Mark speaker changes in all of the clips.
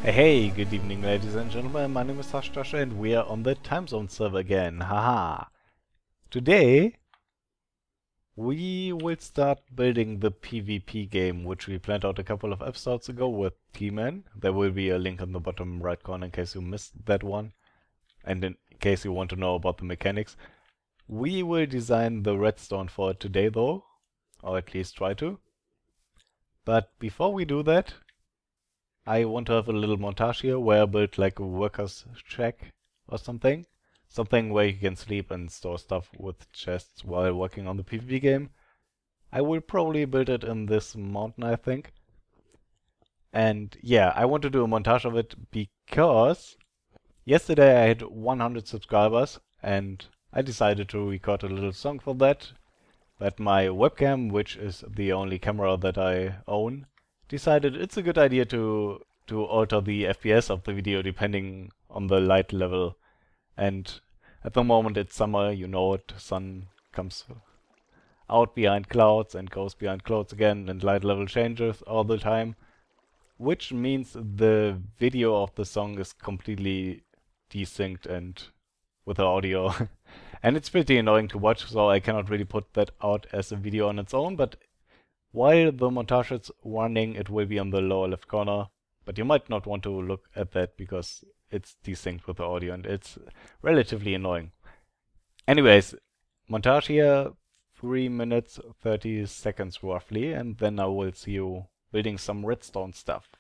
Speaker 1: Hey, good evening ladies and gentlemen, my name is Hashtasha and we are on the Timezone server again, haha. Today we will start building the PvP game which we planned out a couple of episodes ago with T-Man. There will be a link in the bottom right corner in case you missed that one and in case you want to know about the mechanics. We will design the redstone for it today though, or at least try to. But before we do that, I want to have a little montage here where I build like a worker's shack or something. Something where you can sleep and store stuff with chests while working on the PvP game. I will probably build it in this mountain, I think. And yeah, I want to do a montage of it because yesterday I had 100 subscribers and I decided to record a little song for that. But my webcam, which is the only camera that I own, decided it's a good idea to alter the FPS of the video depending on the light level. And at the moment it's summer, you know it, sun comes out behind clouds and goes behind clouds again, and light level changes all the time, which means the video of the song is completely desynced and with the audio. And it's pretty annoying to watch, so I cannot really put that out as a video on its own, but while the montage is running, it will be on the lower left corner, but you might not want to look at that because it's desynced with the audio and it's relatively annoying. Anyways, montage here, 3 minutes 30 seconds roughly, and then I will see you building some redstone stuff.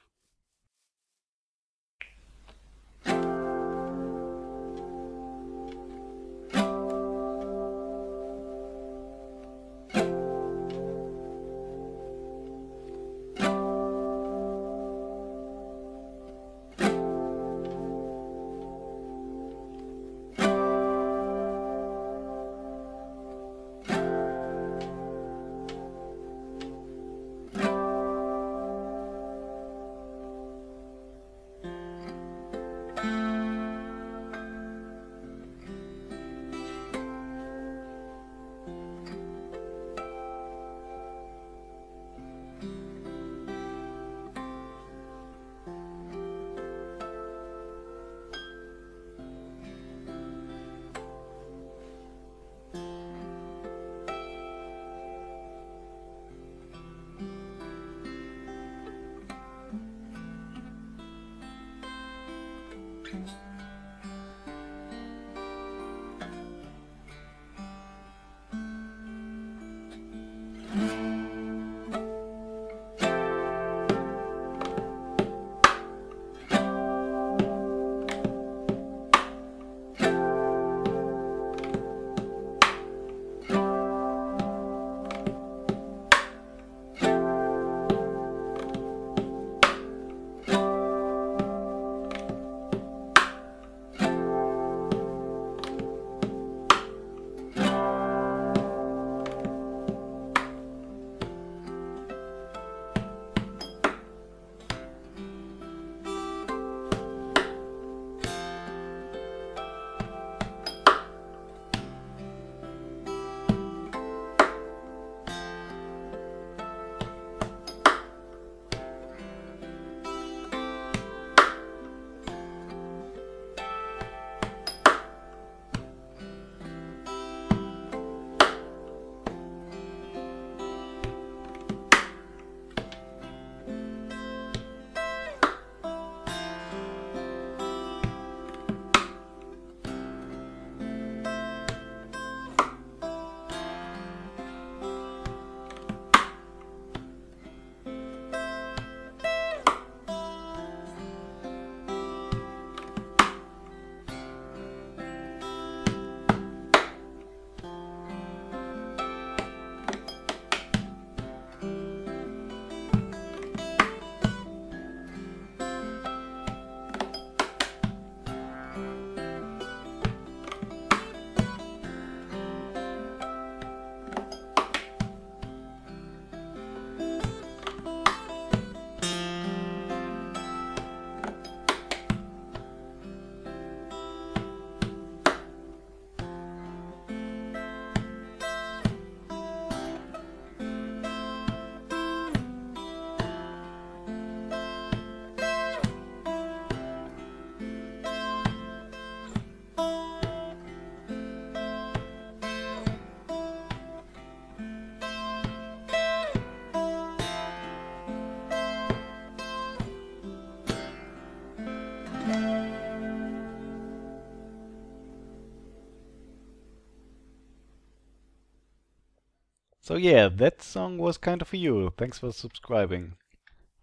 Speaker 1: So yeah, that song was kind of for you. Thanks for subscribing.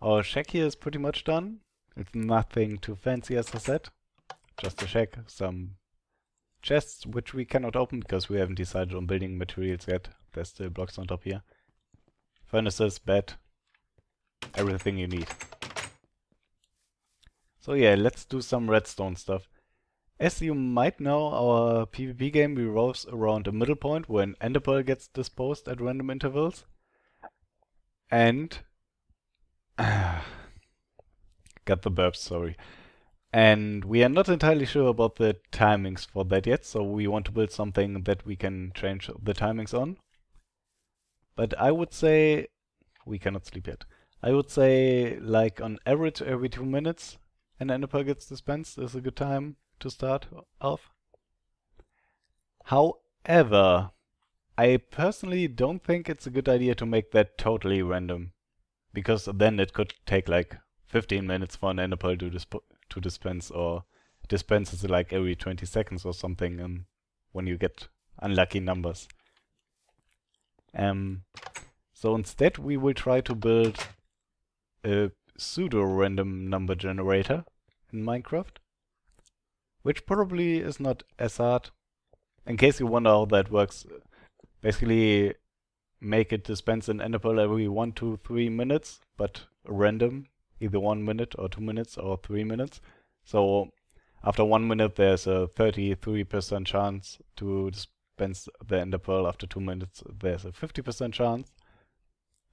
Speaker 1: Our shack here is pretty much done. It's nothing too fancy, as I said. Just a shack, some chests which we cannot open because we haven't decided on building materials yet. There's still blocks on top here. Furnaces, bed, everything you need. So yeah, let's do some redstone stuff. As you might know, our PvP game revolves around a middle point where an ender pearl gets disposed at random intervals. And got the burps, sorry. And we are not entirely sure about the timings for that yet, so we want to build something that we can change the timings on. But I would say we cannot sleep yet. I would say like on average every 2 minutes an ender pearl gets dispensed is a good time to start off. However, I personally don't think it's a good idea to make that totally random, because then it could take like 15 minutes for an ender pearl to dispense, or dispenses like every 20 seconds or something, and when you get unlucky numbers. So instead we will try to build a pseudo-random number generator in Minecraft, which probably is not as hard. In case you wonder how that works, basically make it dispense an ender pearl every 1 to 3 minutes, but random, either 1 minute or 2 minutes or 3 minutes. So after 1 minute there's a 33% chance to dispense the ender pearl. After 2 minutes there's a 50% chance,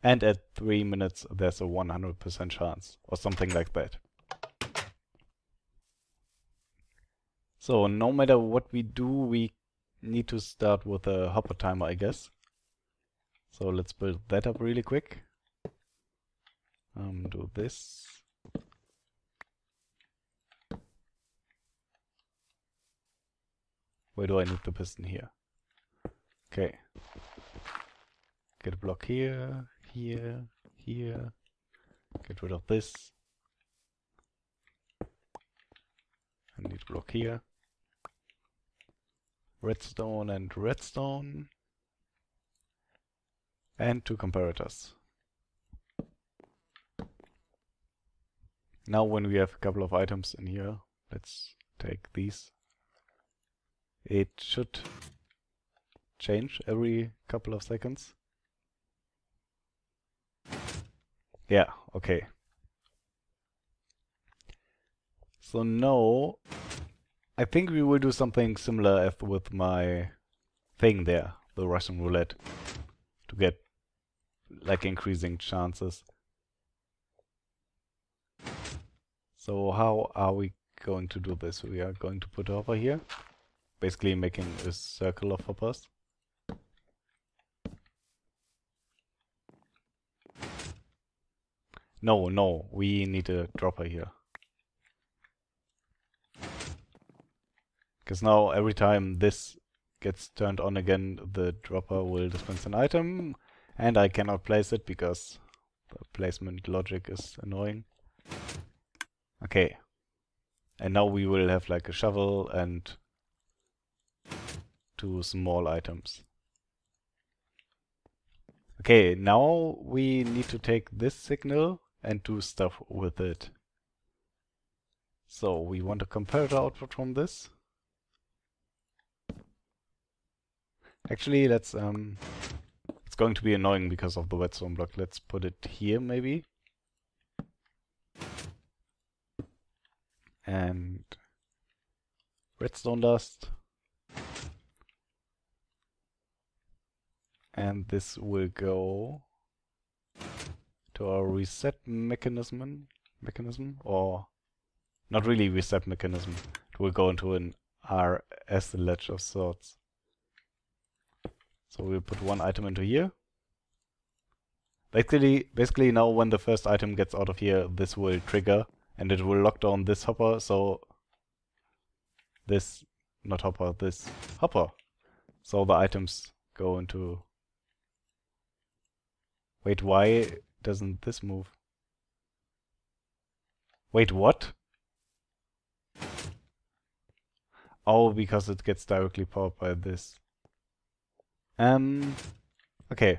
Speaker 1: and at 3 minutes there's a 100% chance, or something like that. So no matter what we do, we need to start with a hopper timer, I guess. So let's build that up really quick. Do this. Where do I need the piston? Here. Okay. Get a block here, here, here. Get rid of this. I need a block here. Redstone and redstone. And 2 comparators. Now when we have a couple of items in here, let's take these. It should change every couple of seconds. Yeah, okay. So now I think we will do something similar as with my thing there, the Russian roulette, to get like increasing chances. So how are we going to do this? We are going to put a hopper here, basically making a circle of hoppers. No, we need a dropper here. Because now every time this gets turned on again, the dropper will dispense an item, and I cannot place it because the placement logic is annoying. Okay. And now we will have like a shovel and 2 small items. Okay, now we need to take this signal and do stuff with it. So we want a comparator output from this. Actually, let's it's going to be annoying because of the redstone block. Let's put it here maybe. And redstone dust. And this will go to our reset mechanism, or not really reset mechanism. It will go into an RS ledge of sorts. So we'll put 1 item into here. Basically now when the first item gets out of here, this will trigger and it will lock down this hopper, so this, not hopper, this hopper. So the items go into... Wait, why doesn't this move? Wait, what? Oh, because it gets directly powered by this. Okay.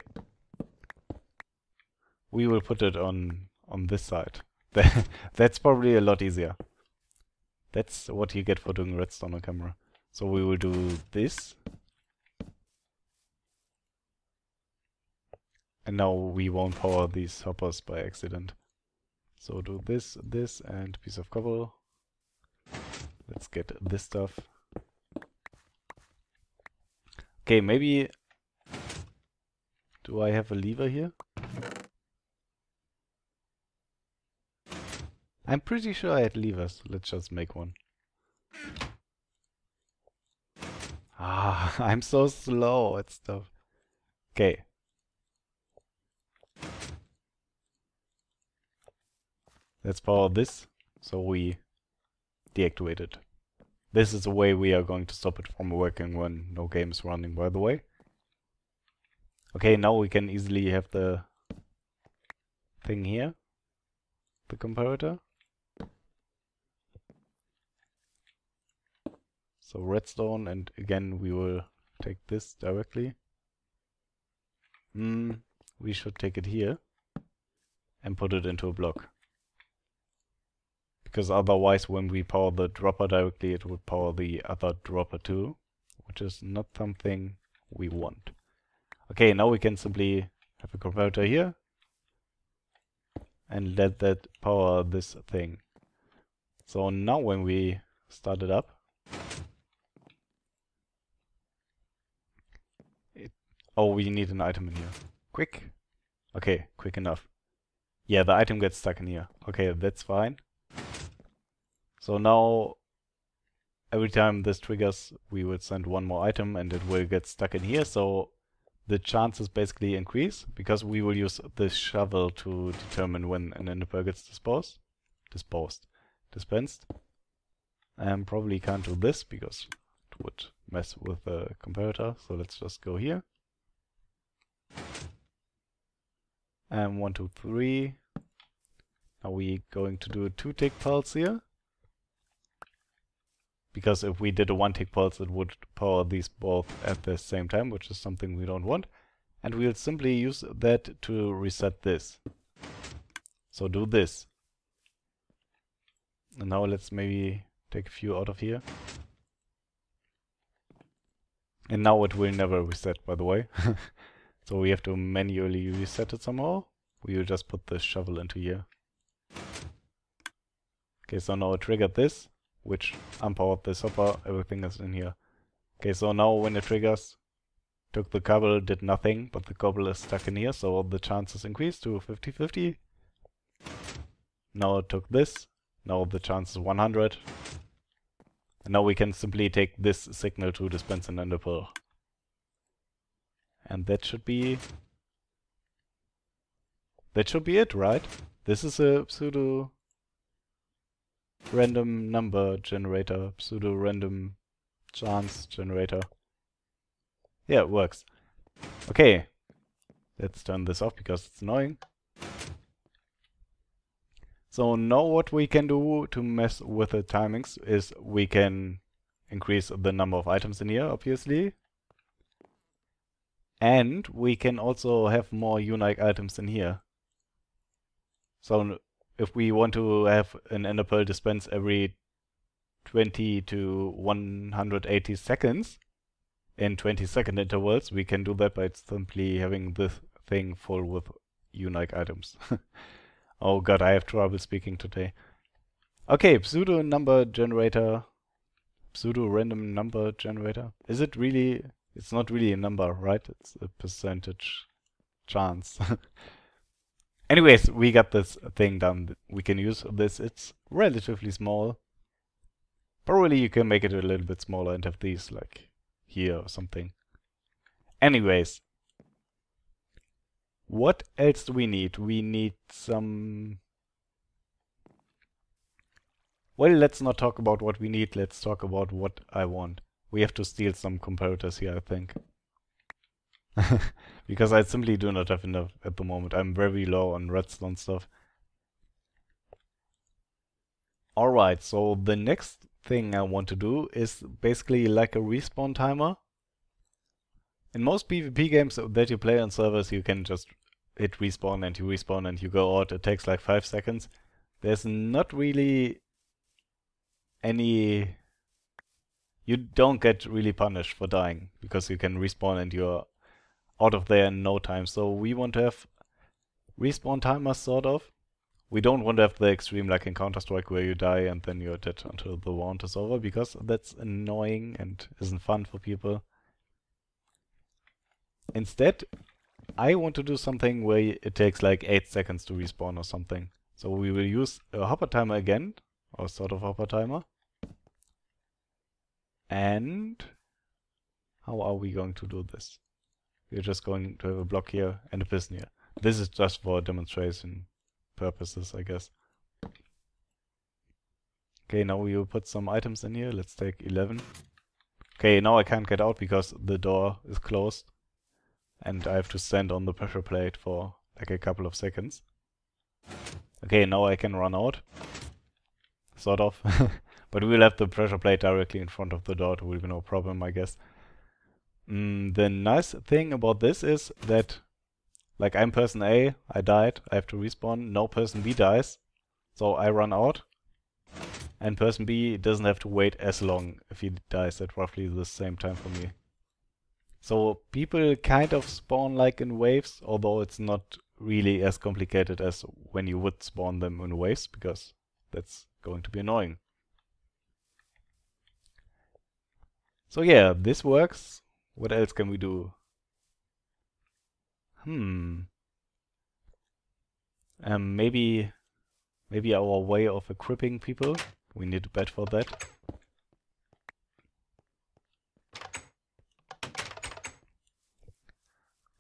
Speaker 1: we will put it on this side. That's probably a lot easier. That's what you get for doing redstone on camera. So we will do this. And now we won't power these hoppers by accident. So do this, this, and piece of cobble. Let's get this stuff. Okay, maybe... Do I have a lever here? I'm pretty sure I had levers. Let's just make one. Ah, I'm so slow at stuff. Okay. Let's power this, so we deactivate it. This is the way we are going to stop it from working when no game is running, by the way. Okay, now we can easily have the thing here, the comparator. So redstone, and again we will take this directly. We should take it here and put it into a block. Because otherwise when we power the dropper directly it would power the other dropper too, which is not something we want. Okay, now we can simply have a comparator here and let that power this thing. So now when we start it up, oh, we need an item in here. Quick. Okay, quick enough. Yeah, the item gets stuck in here. Okay, that's fine. So now, every time this triggers, we will send one more item and it will get stuck in here. So the chances basically increase because we will use this shovel to determine when an ender pearl gets dispensed. Probably can't do this because it would mess with the comparator. So let's just go here. 1, 2, 3. Now we're going to do a 2-tick pulse here. Because if we did a 1-tick pulse, it would power these both at the same time, which is something we don't want. And we'll simply use that to reset this. So do this. And now let's maybe take a few out of here. And now it will never reset, by the way. So we have to manually reset it somehow. We will just put the shovel into here. Okay, so now it triggered this, which unpowered this hopper, everything is in here. Okay, so now when it triggers, took the cobble, did nothing, but the cobble is stuck in here, so the chances increased to 50-50. Now it took this, now the chance is 100. And now we can simply take this signal to dispense an ender pearl. And that should be it, right? This is a pseudo random number generator, pseudo random chance generator. Yeah, it works. Okay, let's turn this off because it's annoying. So now what we can do to mess with the timings is we can increase the number of items in here, obviously. And we can also have more unique items in here. So if we want to have an ender pearl dispense every 20 to 180 seconds in 20-second intervals, we can do that by simply having this thing full with unique items. Oh god, I have trouble speaking today. Okay, pseudo number generator, pseudo random number generator. Is it really? It's not really a number, right? It's a percentage chance. Anyways, we got this thing done. We can use this. It's relatively small. Probably you can make it a little bit smaller and have these like here or something. Anyways, what else do we need? We need some... Well, let's not talk about what we need. Let's talk about what I want. We have to steal some comparators here, I think. Because I simply do not have enough at the moment. I'm very low on redstone stuff. Alright, so the next thing I want to do is basically like a respawn timer. In most PvP games that you play on servers, you can just hit respawn and you respawn and you go out, it takes like 5 seconds. There's not really any... You don't get really punished for dying, because you can respawn and you're out of there in no time. So we want to have respawn timers, sort of. We don't want to have the extreme like in Counter-Strike where you die and then you're dead until the round is over, because that's annoying and isn't fun for people. Instead, I want to do something where it takes like 8 seconds to respawn or something. So we will use a hopper timer again, or sort of hopper timer. And how are we going to do this? We're just going to have a block here and a piston here. This is just for demonstration purposes, I guess. Okay, now we will put some items in here. Let's take 11. Okay, now I can't get out because the door is closed. And I have to stand on the pressure plate for like a couple of seconds. Okay, now I can run out. Sort of. But we'll have the pressure plate directly in front of the door. It will be no problem, I guess. The nice thing about this is that, like, I'm person A, I died, I have to respawn, now person B dies, so I run out, and person B doesn't have to wait as long if he dies at roughly the same time for me. So people kind of spawn like in waves, although it's not really as complicated as when you would spawn them in waves, because that's going to be annoying. So yeah, this works. What else can we do? Maybe our way of equipping people. We need a bed for that.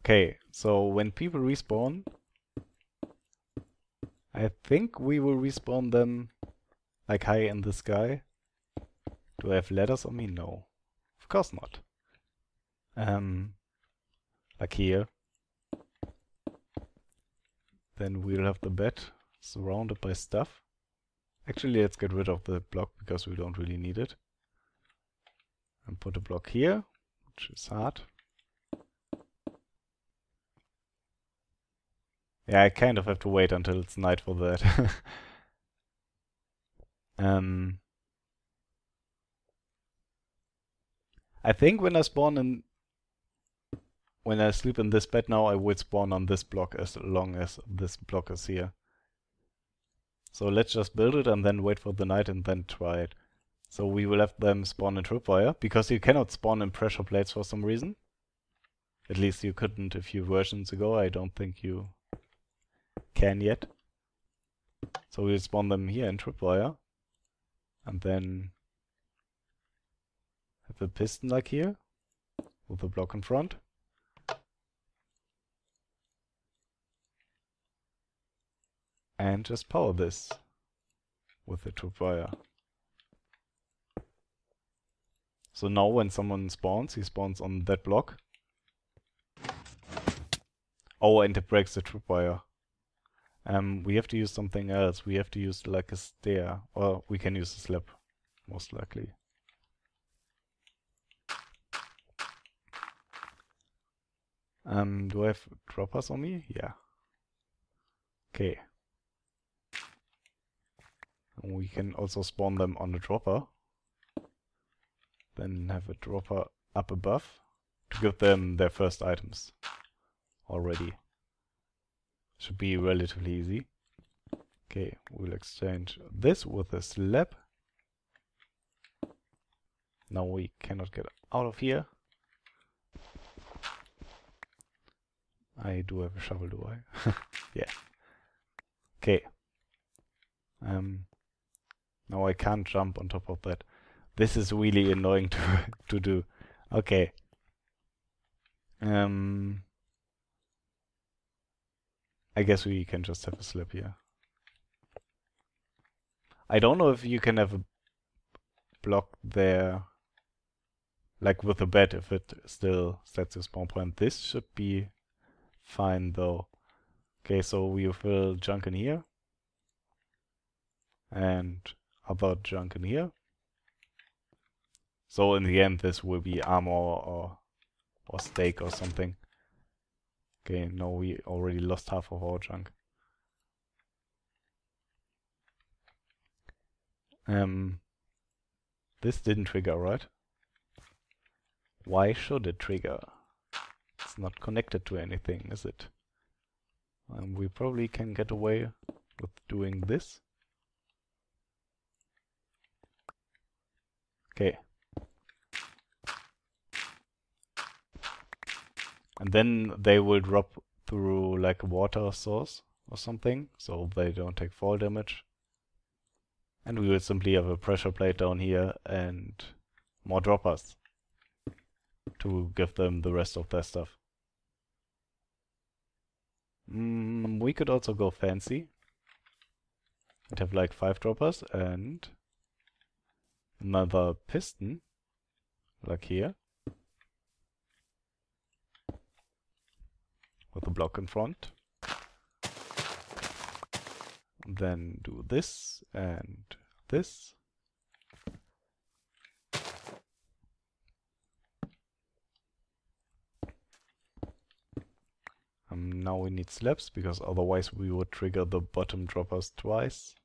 Speaker 1: Okay, so when people respawn, I think we will respawn them like high in the sky. Do I have ladders on me? No. Of course not. Like here. Then we'll have the bed surrounded by stuff. Actually, let's get rid of the block because we don't really need it. And put a block here, which is hard. Yeah, I kind of have to wait until it's night for that. I think when I sleep in this bed now, I would spawn on this block as long as this block is here. So let's just build it and then wait for the night and then try it. So we will have them spawn in tripwire, because you cannot spawn in pressure plates for some reason. At least you couldn't a few versions ago. I don't think you can yet. So we'll spawn them here in tripwire. And then have a piston like here, with a block in front. And just power this with the tripwire. So now when someone spawns, he spawns on that block. Oh, and it breaks the tripwire. We have to use something else. We have to use like a stair, or we can use a slab, most likely. Do I have droppers on me? Yeah. Okay. And we can also spawn them on a dropper. Then have a dropper up above to give them their first items already. Should be relatively easy. Okay, we'll exchange this with a slab. Now we cannot get out of here. I do have a shovel, do I? Yeah. Okay. Now I can't jump on top of that. This is really annoying to do. Okay. I guess we can just have a slab here. I don't know if you can have a block there, like with a bed, if it still sets your spawn point. This should be fine though. Okay, so we fill junk in here. And other junk in here. So in the end this will be armor or steak or something. Okay, no, we already lost half of our junk. This didn't trigger, right? Why should it trigger? It's not connected to anything, is it? We probably can get away with doing this. Okay. And then they will drop through like a water source or something, so they don't take fall damage. And we will simply have a pressure plate down here and more droppers to give them the rest of their stuff. We could also go fancy and have like 5 droppers and another piston, like here, with a block in front. And then do this and this. Now we need slabs, because otherwise we would trigger the bottom droppers twice.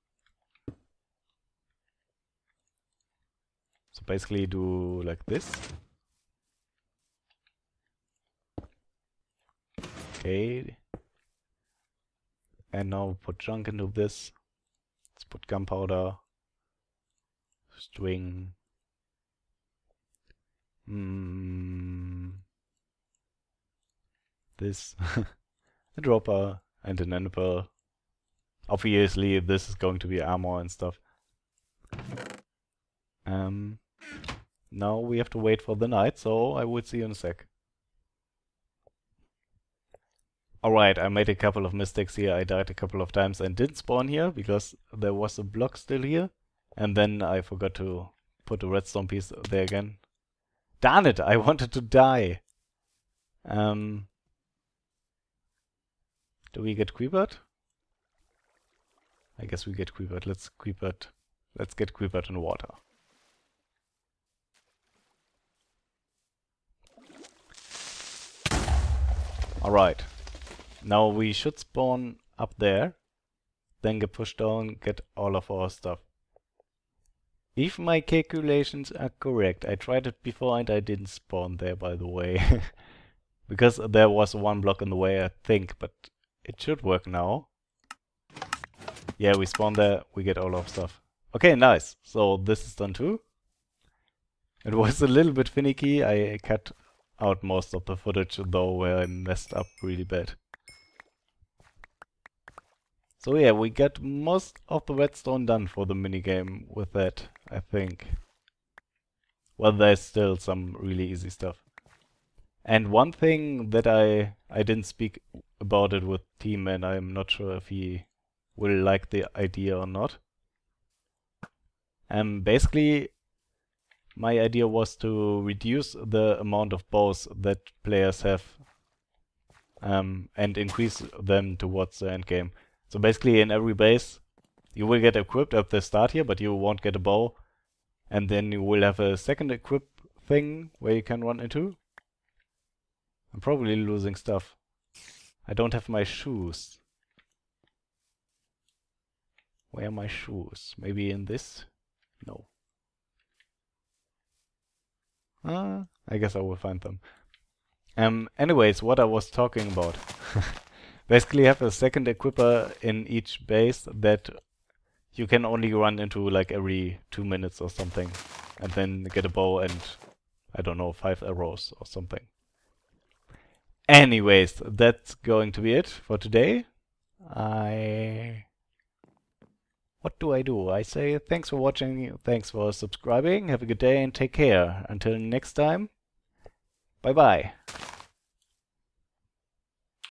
Speaker 1: So basically do like this. Okay. And now put junk into this. Let's put gunpowder, string. This, a dropper, and an enable. Obviously, this is going to be armor and stuff. Now we have to wait for the night, so I will see you in a sec. Alright, I made a couple of mistakes here. I died a couple of times and didn't spawn here because there was a block still here. And then I forgot to put a redstone piece there again. Darn it, I wanted to die. Do we get creepered? I guess we get creepered. Let's get creepered in water. Alright. Now we should spawn up there, then get pushed down, get all of our stuff. If my calculations are correct, I tried it before and I didn't spawn there, by the way. Because there was one block in the way, I think, but it should work now. Yeah, we spawn there, we get all our stuff. Okay, nice. So this is done too. It was a little bit finicky. I cut out most of the footage though, where I messed up really bad. So yeah, we got most of the redstone done for the minigame with that, I think. Well, there's still some really easy stuff. And one thing that I didn't speak about it with Team, and I'm not sure if he will like the idea or not. Basically, my idea was to reduce the amount of bows that players have and increase them towards the end game. So basically in every base you will get equipped at the start here, but you won't get a bow. And then you will have a second equip thing where you can run into. I'm probably losing stuff. I don't have my shoes. Where are my shoes? Maybe in this? No. I guess I will find them. Anyways, what I was talking about. Basically have a second equipper in each base that you can only run into like every 2 minutes or something. And then get a bow and, I don't know, 5 arrows or something. Anyways, that's going to be it for today. What do I do? I say thanks for watching, thanks for subscribing, have a good day and take care. Until next time, bye bye.